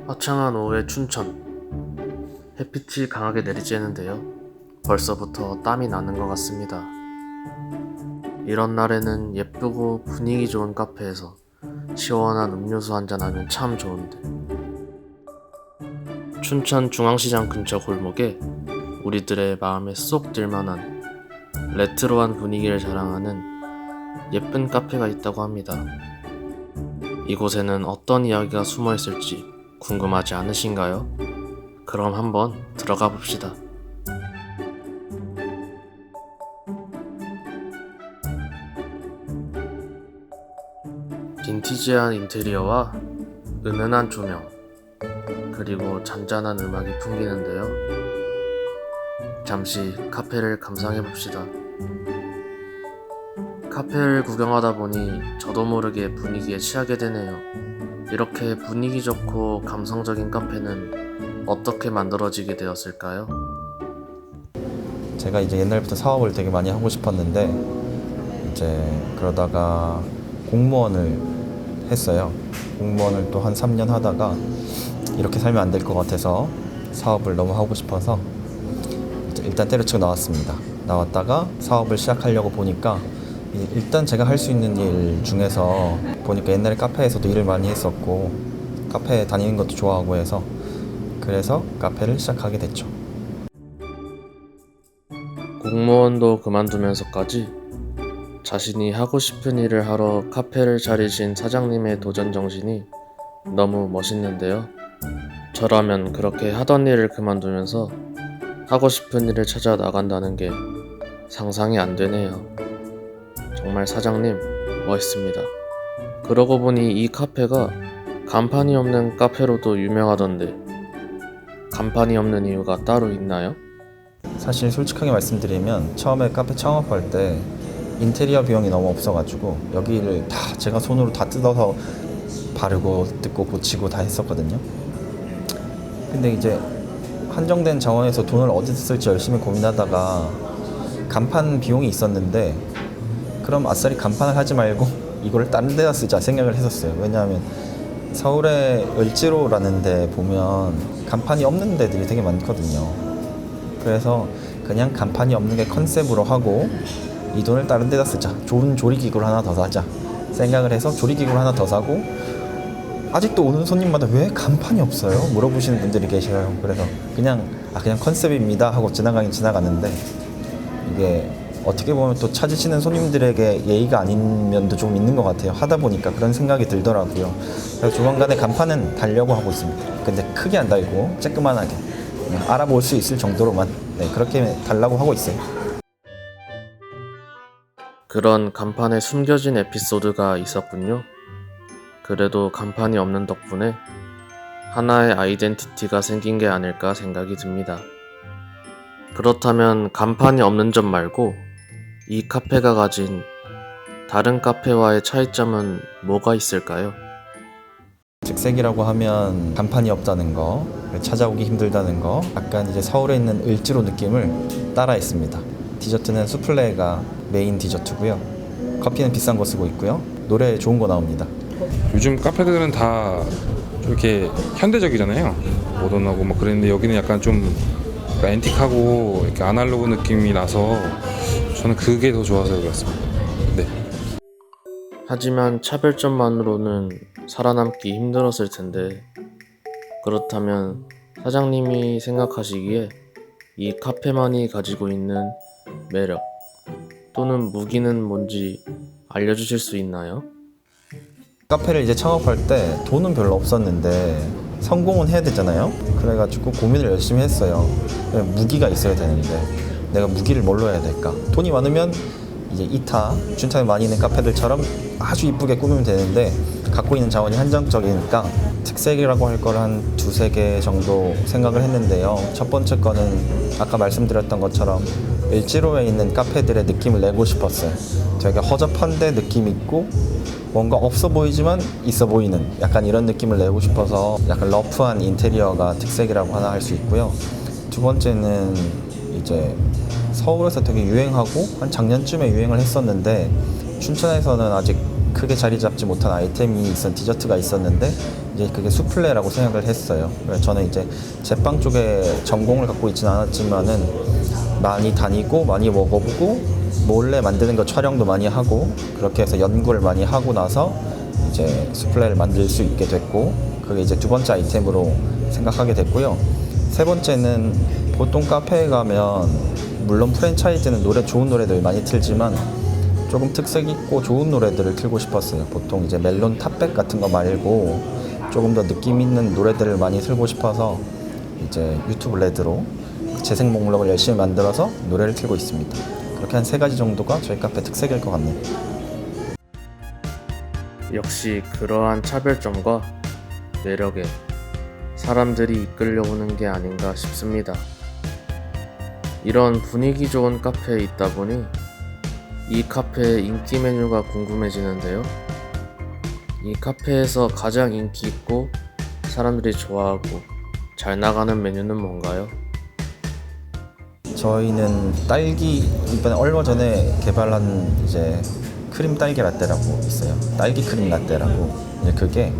화창한 오후의 춘천. 햇빛이 강하게 내리쬐는데요. 벌써부터 땀이 나는 것 같습니다. 이런 날에는 예쁘고 분위기 좋은 카페에서 시원한 음료수 한잔하면 참 좋은데. 춘천 중앙시장 근처 골목에 우리들의 마음에 쏙 들만한 레트로한 분위기를 자랑하는 예쁜 카페가 있다고 합니다. 이곳에는 어떤 이야기가 숨어 있을지 궁금하지 않으신가요? 그럼 한번 들어가 봅시다. 빈티지한 인테리어와 은은한 조명, 그리고 잔잔한 음악이 풍기는데요. 잠시 카페를 감상해 봅시다. 카페를 구경하다 보니 저도 모르게 분위기에 취하게 되네요. 이렇게 분위기 좋고 감성적인 카페는 어떻게 만들어지게 되었을까요? 제가 이제 옛날부터 사업을 되게 많이 하고 싶었는데 이제 그러다가 공무원을 했어요. 공무원을 또 한 3년 하다가 이렇게 살면 안 될 것 같아서 사업을 너무 하고 싶어서 이제 일단 때려치고 나왔습니다. 나왔다가 사업을 시작하려고 보니까 일단 제가 할 수 있는 일 중에서 보니까 옛날에 카페에서도 일을 많이 했었고 카페에 다니는 것도 좋아하고 해서 그래서 카페를 시작하게 됐죠. 공무원도 그만두면서까지 자신이 하고 싶은 일을 하러 카페를 차리신 사장님의 도전 정신이 너무 멋있는데요. 저라면 그렇게 하던 일을 그만두면서 하고 싶은 일을 찾아 나간다는 게 상상이 안 되네요. 정말 사장님 멋있습니다. 그러고 보니 이 카페가 간판이 없는 카페로도 유명하던데 간판이 없는 이유가 따로 있나요? 사실 솔직하게 말씀드리면 처음에 카페 창업할 때 인테리어 비용이 너무 없어가지고 여기를 다 제가 손으로 다 뜯어서 바르고 뜯고 고치고 다 했었거든요. 근데 이제 한정된 자원에서 돈을 어디서 쓸지 열심히 고민하다가 간판 비용이 있었는데 그럼 아싸리 간판을 하지 말고 이거를 다른 데다 쓰자 생각을 했었어요. 왜냐하면 서울의 을지로라는 데 보면 간판이 없는 데들이 되게 많거든요. 그래서 그냥 간판이 없는 게 컨셉으로 하고 이 돈을 다른 데다 쓰자, 좋은 조리기구를 하나 더 사자 생각을 해서 조리기구를 하나 더 사고, 아직도 오는 손님마다 왜 간판이 없어요? 물어보시는 분들이 계셔요. 그래서 그냥 컨셉입니다 하고 지나가긴 지나가는데 이게 어떻게 보면 또 찾으시는 손님들에게 예의가 아닌 면도 좀 있는 것 같아요. 하다 보니까 그런 생각이 들더라고요. 그래서 조만간에 간판은 달려고 하고 있습니다. 근데 크게 안 달고 쬐끄만하게 그냥 알아볼 수 있을 정도로만 그렇게 달라고 하고 있어요. 그런 간판에 숨겨진 에피소드가 있었군요. 그래도 간판이 없는 덕분에 하나의 아이덴티티가 생긴 게 아닐까 생각이 듭니다. 그렇다면 간판이 없는 점 말고 이 카페가 가진 다른 카페와의 차이점은 뭐가 있을까요? 즉색이라고 하면 간판이 없다는 거, 찾아오기 힘들다는 거, 약간 이제 서울에 있는 을지로 느낌을 따라했습니다. 디저트는 수플레가 메인 디저트고요. 커피는 비싼 거 쓰고 있고요. 노래 좋은 거 나옵니다. 요즘 카페들은 다 좀 이렇게 현대적이잖아요. 모던하고 막 그랬는데 여기는 약간 좀 앤틱하고 이렇게 아날로그 느낌이 나서 저는 그게 더 좋아서 여기 왔습니다. 네. 하지만 차별점만으로는 살아남기 힘들었을 텐데, 그렇다면 사장님이 생각하시기에 이 카페만이 가지고 있는 매력 또는 무기는 뭔지 알려주실 수 있나요? 카페를 이제 창업할 때 돈은 별로 없었는데 성공은 해야 되잖아요. 그래가지고 고민을 열심히 했어요. 무기가 있어야 되는데 내가 무기를 뭘로 해야 될까? 돈이 많으면 이제 이타, 춘천에 많이 있는 카페들처럼 아주 이쁘게 꾸미면 되는데 갖고 있는 자원이 한정적이니까 특색이라고 할 걸 한 두세 개 정도 생각을 했는데요. 첫 번째 거는 아까 말씀드렸던 것처럼 을지로에 있는 카페들의 느낌을 내고 싶었어요. 되게 허접한데 느낌 있고 뭔가 없어 보이지만 있어 보이는 약간 이런 느낌을 내고 싶어서 약간 러프한 인테리어가 특색이라고 하나 할 수 있고요. 두 번째는 이제 서울에서 되게 유행하고 한 작년쯤에 유행을 했었는데 춘천에서는 아직 크게 자리 잡지 못한 아이템이 디저트가 있었는데 이제 그게 수플레라고 생각을 했어요. 그래서 저는 이제 제빵 쪽에 전공을 갖고 있지는 않았지만은 많이 다니고 많이 먹어보고 몰래 만드는 거 촬영도 많이 하고 그렇게 해서 연구를 많이 하고 나서 이제 수플레를 만들 수 있게 됐고, 그게 이제 두 번째 아이템으로 생각하게 됐고요. 세 번째는 보통 카페에 가면 물론 프랜차이즈는 좋은 노래들 많이 틀지만 조금 특색 있고 좋은 노래들을 틀고 싶었어요. 보통 이제 멜론 탑백 같은 거 말고 조금 더 느낌 있는 노래들을 많이 틀고 싶어서 이제 유튜브 레드로 재생 목록을 열심히 만들어서 노래를 틀고 있습니다. 그렇게 한 3가지 정도가 저희 카페 특색일 것 같네요. 역시 그러한 차별점과 매력에 사람들이 이끌려오는 게 아닌가 싶습니다. 이런 분위기 좋은 카페에 있다 보니 이 카페의 인기 메뉴가 궁금해지는데요. 이 카페에서 가장 인기 있고 사람들이 좋아하고 잘 나가는 메뉴는 뭔가요? 저희는 이번에 얼마 전에 개발한 이제 크림 딸기 라떼라고 있어요. 딸기 크림 라떼라고. 이제 그게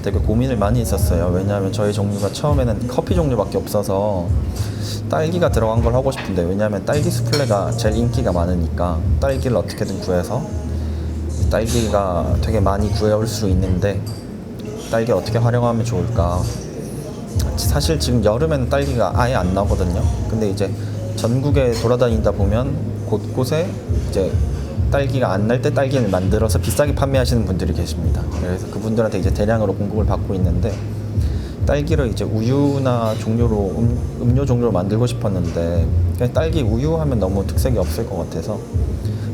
되게 고민을 많이 했었어요. 왜냐하면 저희 종류가 처음에는 커피 종류밖에 없어서 딸기가 들어간 걸 하고 싶은데, 왜냐하면 딸기 수플레가 제일 인기가 많으니까 딸기를 어떻게든 구해서, 딸기가 되게 많이 구해올 수 있는데 딸기를 어떻게 활용하면 좋을까. 사실 지금 여름에는 딸기가 아예 안 나거든요. 근데 이제 전국에 돌아다니다 보면 곳곳에 이제 딸기가 안 날 때 딸기를 만들어서 비싸게 판매하시는 분들이 계십니다. 그래서 그분들한테 이제 대량으로 공급을 받고 있는데, 딸기를 이제 우유나 종류로 음료 종류로 만들고 싶었는데 그냥 딸기 우유 하면 너무 특색이 없을 것 같아서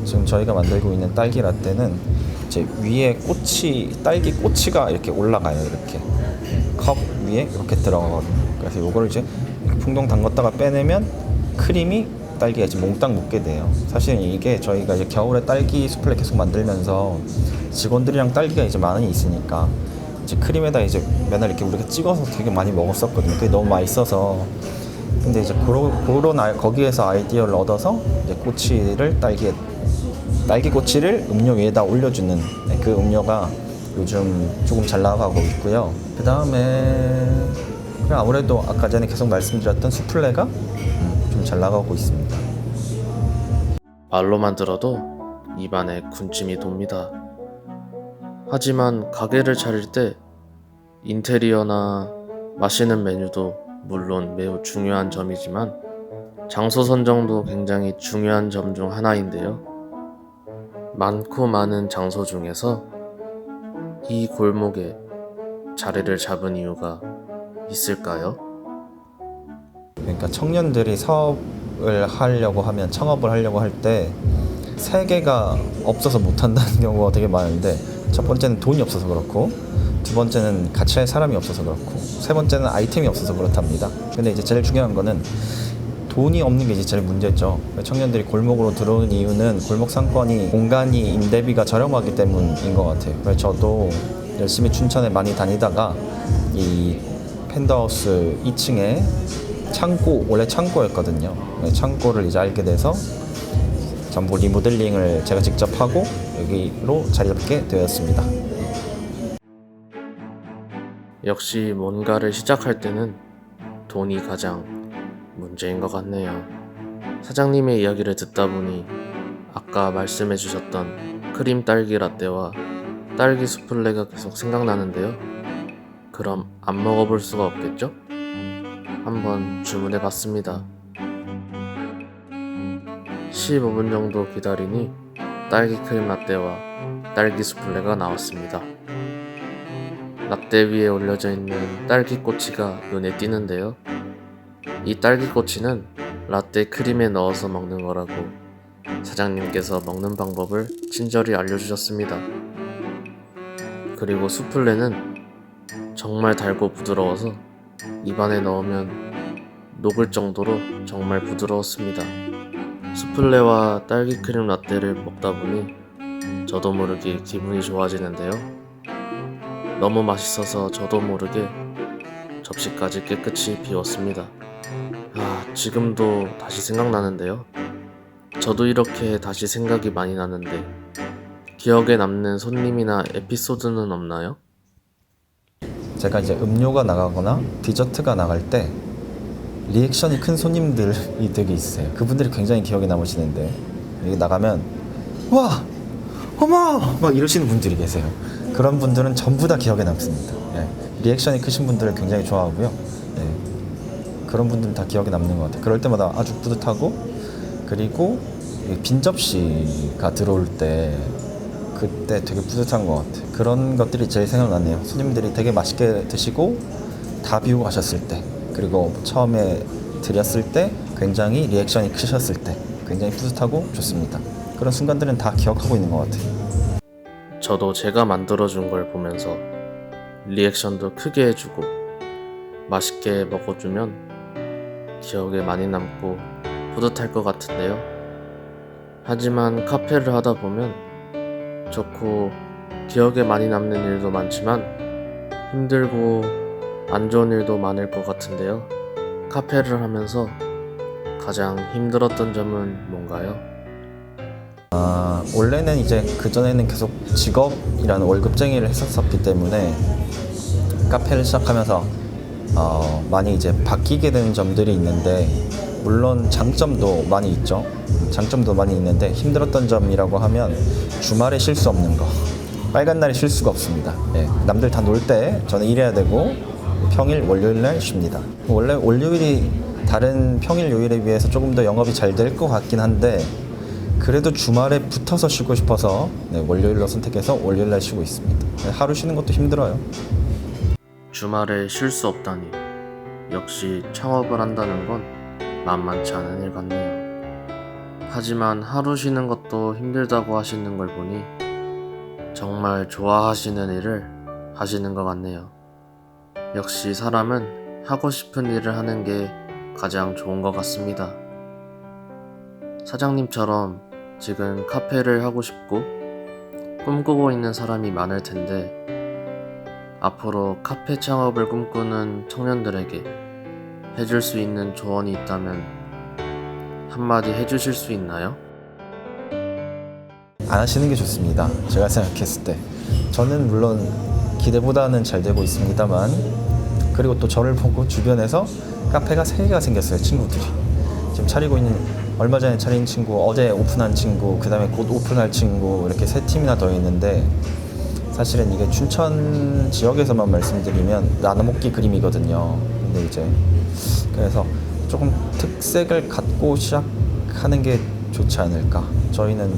지금 저희가 만들고 있는 딸기 라떼는 이제 위에 딸기 꼬치가 이렇게 올라가요. 이렇게 컵 위에 이렇게 들어가거든요. 그래서 이거를 이제 풍덩 담갔다가 빼내면 크림이 딸기가 이제 몽땅 묻게 돼요. 사실 이게 저희가 이제 겨울에 딸기 수플레 계속 만들면서 직원들이랑 딸기가 이제 많이 있으니까 이제 크림에다 이제 맨날 이렇게 우리가 찍어서 되게 많이 먹었었거든요. 그게 너무 맛있어서. 근데 이제 거기에서 아이디어를 얻어서 이제 딸기 꼬치를 음료 위에다 올려주는 그 음료가 요즘 조금 잘 나가고 있고요. 그 다음에 아무래도 아까 전에 계속 말씀드렸던 수플레가 좀 잘 나가고 있습니다. 말로만 들어도 입안에 군침이 돕니다. 하지만 가게를 차릴 때 인테리어나 마시는 메뉴도 물론 매우 중요한 점이지만 장소 선정도 굉장히 중요한 점 중 하나인데요. 많고 많은 장소 중에서 이 골목에 자리를 잡은 이유가 있을까요? 그러니까 청년들이 사업을 하려고 하면, 창업을 하려고 할 때 세계가 없어서 못한다는 경우가 되게 많은데, 첫 번째는 돈이 없어서 그렇고, 두 번째는 같이 할 사람이 없어서 그렇고, 세 번째는 아이템이 없어서 그렇답니다. 근데 이제 제일 중요한 거는 돈이 없는 게 이제 제일 문제죠. 청년들이 골목으로 들어오는 이유는 골목 상권이, 공간이, 임대비가 저렴하기 때문인 것 같아요. 그래서 저도 열심히 춘천에 많이 다니다가 이 펜더하우스 2층에 원래 창고였거든요. 창고를 이제 알게 돼서 전부 리모델링을 제가 직접 하고 여기로 자리 잡게 되었습니다. 역시 뭔가를 시작할 때는 돈이 가장 문제인 것 같네요. 사장님의 이야기를 듣다 보니 아까 말씀해 주셨던 크림 딸기 라떼와 딸기 수플레가 계속 생각나는데요. 그럼 안 먹어볼 수가 없겠죠? 한번 주문해 봤습니다. 15분 정도 기다리니 딸기 크림 라떼와 딸기 수플레가 나왔습니다. 라떼 위에 올려져 있는 딸기 꼬치가 눈에 띄는데요. 이 딸기 꼬치는 라떼 크림에 넣어서 먹는 거라고 사장님께서 먹는 방법을 친절히 알려주셨습니다. 그리고 수플레는 정말 달고 부드러워서 입안에 넣으면 녹을 정도로 정말 부드러웠습니다. 수플레와 딸기 크림 라떼를 먹다 보니 저도 모르게 기분이 좋아지는데요. 너무 맛있어서 저도 모르게 접시까지 깨끗이 비웠습니다. 지금도 다시 생각나는데요. 저도 이렇게 다시 생각이 많이 나는데 기억에 남는 손님이나 에피소드는 없나요? 제가 이제 음료가 나가거나 디저트가 나갈 때 리액션이 큰 손님들이 되게 있어요. 그분들이 굉장히 기억에 남으시는데 여기 나가면 와! 어머! 막 이러시는 분들이 계세요. 그런 분들은 전부 다 기억에 남습니다. 예. 리액션이 크신 분들을 굉장히 좋아하고요. 예. 그런 분들은 다 기억에 남는 것 같아요. 그럴 때마다 아주 뿌듯하고, 그리고 빈 접시가 들어올 때 그때 되게 뿌듯한 것 같아요. 그런 것들이 제일 생각나네요. 손님들이 되게 맛있게 드시고 다 비우고 가셨을 때, 그리고 처음에 드렸을 때 굉장히 리액션이 크셨을 때 굉장히 뿌듯하고 좋습니다. 그런 순간들은 다 기억하고 있는 것 같아요. 저도 제가 만들어준 걸 보면서 리액션도 크게 해주고 맛있게 먹어주면 기억에 많이 남고 뿌듯할 것 같은데요. 하지만 카페를 하다 보면 좋고 기억에 많이 남는 일도 많지만 힘들고 안 좋은 일도 많을 것 같은데요. 카페를 하면서 가장 힘들었던 점은 뭔가요? 원래는 이제 그전에는 계속 직업이라는 월급쟁이를 했었기 때문에 카페를 시작하면서 많이 이제 바뀌게 되는 점들이 있는데, 물론 장점도 많이 있죠. 장점도 많이 있는데 힘들었던 점이라고 하면 주말에 쉴 수 없는 거. 빨간 날에 쉴 수가 없습니다. 예, 남들 다 놀 때 저는 일해야 되고 평일 월요일 날 쉽니다. 원래 월요일이 다른 평일 요일에 비해서 조금 더 영업이 잘 될 것 같긴 한데, 그래도 주말에 붙어서 쉬고 싶어서 월요일로 선택해서 월요일 날 쉬고 있습니다. 하루 쉬는 것도 힘들어요. 주말에 쉴 수 없다니 역시 창업을 한다는 건 만만치 않은 일 같네요. 하지만 하루 쉬는 것도 힘들다고 하시는 걸 보니 정말 좋아하시는 일을 하시는 것 같네요. 역시 사람은 하고 싶은 일을 하는 게 가장 좋은 것 같습니다. 사장님처럼 지금 카페를 하고 싶고 꿈꾸고 있는 사람이 많을 텐데, 앞으로 카페 창업을 꿈꾸는 청년들에게 해줄 수 있는 조언이 있다면 한마디 해주실 수 있나요? 안 하시는 게 좋습니다. 제가 생각했을 때. 저는 물론 기대보다는 잘 되고 있습니다만, 그리고 또 저를 보고 주변에서 카페가 3개가 생겼어요. 친구들이 지금 차리고 있는, 얼마 전에 차린 친구, 어제 오픈한 친구, 그 다음에 곧 오픈할 친구, 이렇게 3팀이나 더 있는데, 사실은 이게 춘천 지역에서만 말씀드리면 나눠먹기 그림이거든요. 근데 이제 그래서 조금 특색을 갖고 시작하는 게 좋지 않을까. 저희는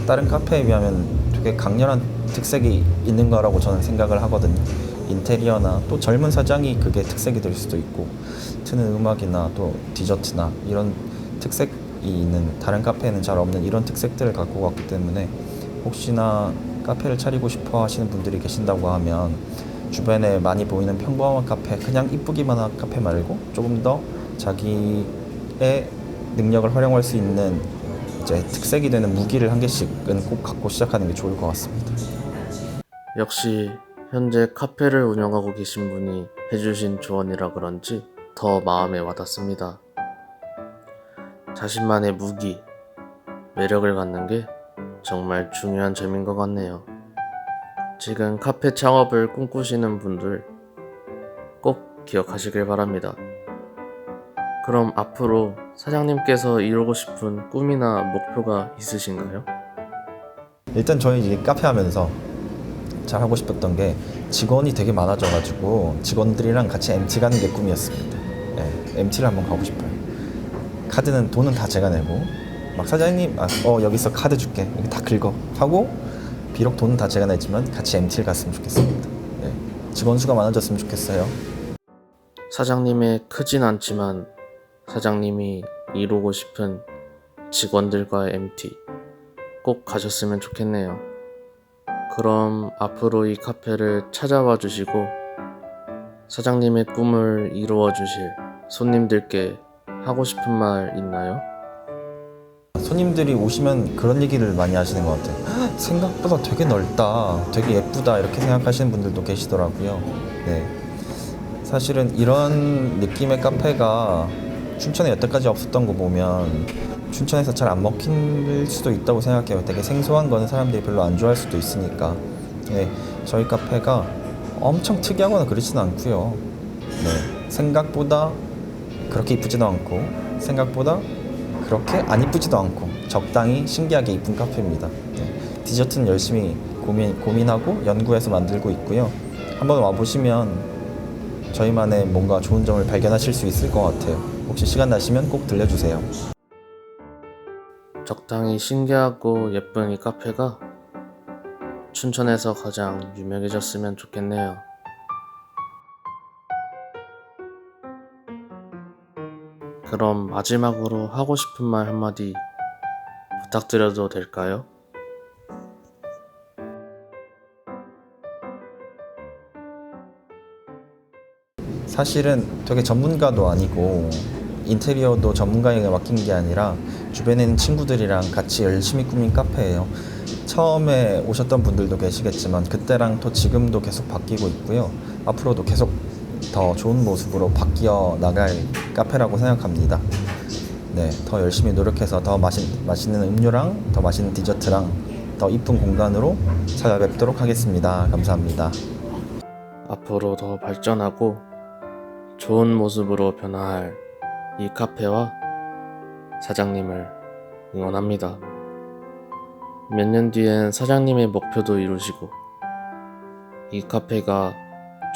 다른 카페에 비하면 되게 강렬한 특색이 있는 거라고 저는 생각을 하거든요. 인테리어나 또 젊은 사장이 그게 특색이 될 수도 있고, 트는 음악이나 또 디저트나 이런 특색이 있는, 다른 카페에는 잘 없는 이런 특색들을 갖고 왔기 때문에, 혹시나 카페를 차리고 싶어 하시는 분들이 계신다고 하면 주변에 많이 보이는 평범한 카페, 그냥 이쁘기만 한 카페 말고 조금 더 자기의 능력을 활용할 수 있는 이제 특색이 되는 무기를 한 개씩은 꼭 갖고 시작하는 게 좋을 것 같습니다. 역시 현재 카페를 운영하고 계신 분이 해주신 조언이라 그런지 더 마음에 와닿습니다. 자신만의 무기, 매력을 갖는 게 정말 중요한 점인 것 같네요. 지금 카페 창업을 꿈꾸시는 분들 꼭 기억하시길 바랍니다. 그럼 앞으로 사장님께서 이루고 싶은 꿈이나 목표가 있으신가요? 일단 저희 이제 카페 하면서 잘 하고 싶었던 게, 직원이 되게 많아져가지고 직원들이랑 같이 MT 가는 게 꿈이었습니다. MT를 한번 가고 싶어요. 카드는, 돈은 다 제가 내고, 막 사장님 여기서 카드 줄게, 이렇게 다 긁어 하고, 비록 돈은 다 제가 냈지만 같이 MT를 갔으면 좋겠습니다. 직원 수가 많아졌으면 좋겠어요. 사장님의 크진 않지만 사장님이 이루고 싶은 직원들과의 MT 꼭 가셨으면 좋겠네요. 그럼 앞으로 이 카페를 찾아와 주시고 사장님의 꿈을 이루어 주실 손님들께 하고 싶은 말 있나요? 손님들이 오시면 그런 얘기를 많이 하시는 것 같아요. 생각보다 되게 넓다, 되게 예쁘다, 이렇게 생각하시는 분들도 계시더라고요. 사실은 이런 느낌의 카페가 춘천에 여태까지 없었던 거 보면 춘천에서 잘 안 먹힐 수도 있다고 생각해요. 되게 생소한 거는 사람들이 별로 안 좋아할 수도 있으니까. 저희 카페가 엄청 특이하거나 그렇지는 않고요. 네, 생각보다 그렇게 이쁘지도 않고 생각보다 그렇게 안 이쁘지도 않고 적당히 신기하게 이쁜 카페입니다. 네, 디저트는 열심히 고민하고 연구해서 만들고 있고요. 한번 와보시면 저희만의 뭔가 좋은 점을 발견하실 수 있을 것 같아요. 혹시 시간 나시면 꼭 들려주세요. 적당히 신기하고 예쁜 이 카페가 춘천에서 가장 유명해졌으면 좋겠네요. 그럼 마지막으로 하고 싶은 말 한마디 부탁드려도 될까요? 사실은 되게 전문가도 아니고 인테리어도 전문가에게 맡긴 게 아니라 주변에 있는 친구들이랑 같이 열심히 꾸민 카페예요. 처음에 오셨던 분들도 계시겠지만 그때랑 또 지금도 계속 바뀌고 있고요. 앞으로도 계속 더 좋은 모습으로 바뀌어 나갈 카페라고 생각합니다. 네, 더 열심히 노력해서 더 맛있는 음료랑 더 맛있는 디저트랑 더 이쁜 공간으로 찾아뵙도록 하겠습니다. 감사합니다. 앞으로 더 발전하고 좋은 모습으로 변화할 이 카페와 사장님을 응원합니다. 몇 년 뒤엔 사장님의 목표도 이루시고 이 카페가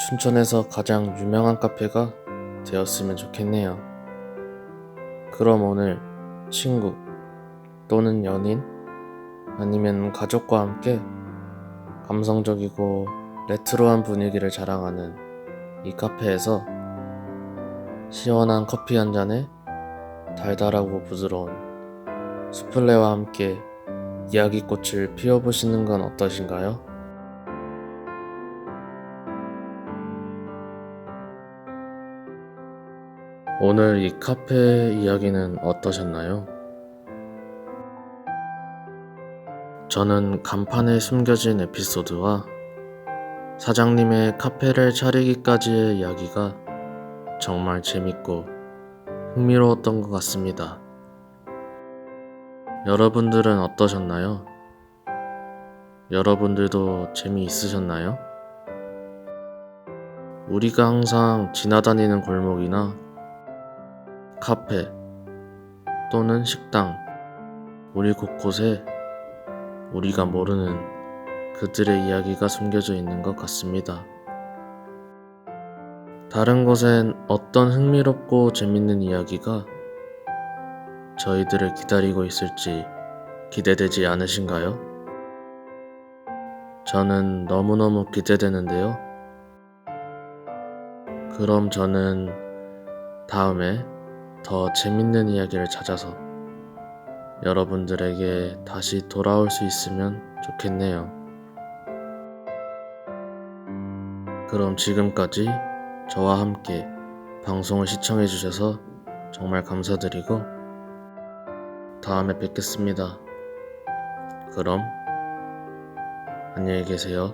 춘천에서 가장 유명한 카페가 되었으면 좋겠네요. 그럼 오늘 친구 또는 연인 아니면 가족과 함께 감성적이고 레트로한 분위기를 자랑하는 이 카페에서 시원한 커피 한 잔에 달달하고 부드러운 수플레와 함께 이야기꽃을 피워보시는 건 어떠신가요? 오늘 이 카페 이야기는 어떠셨나요? 저는 간판에 숨겨진 에피소드와 사장님의 카페를 차리기까지의 이야기가 정말 재밌고 흥미로웠던 것 같습니다. 여러분들은 어떠셨나요? 여러분들도 재미있으셨나요? 우리가 항상 지나다니는 골목이나 카페 또는 식당, 우리 곳곳에 우리가 모르는 그들의 이야기가 숨겨져 있는 것 같습니다. 다른 곳엔 어떤 흥미롭고 재밌는 이야기가 저희들을 기다리고 있을지 기대되지 않으신가요? 저는 너무너무 기대되는데요. 그럼 저는 다음에 더 재밌는 이야기를 찾아서 여러분들에게 다시 돌아올 수 있으면 좋겠네요. 그럼 지금까지 저와 함께 방송을 시청해주셔서 정말 감사드리고 다음에 뵙겠습니다. 그럼 안녕히 계세요.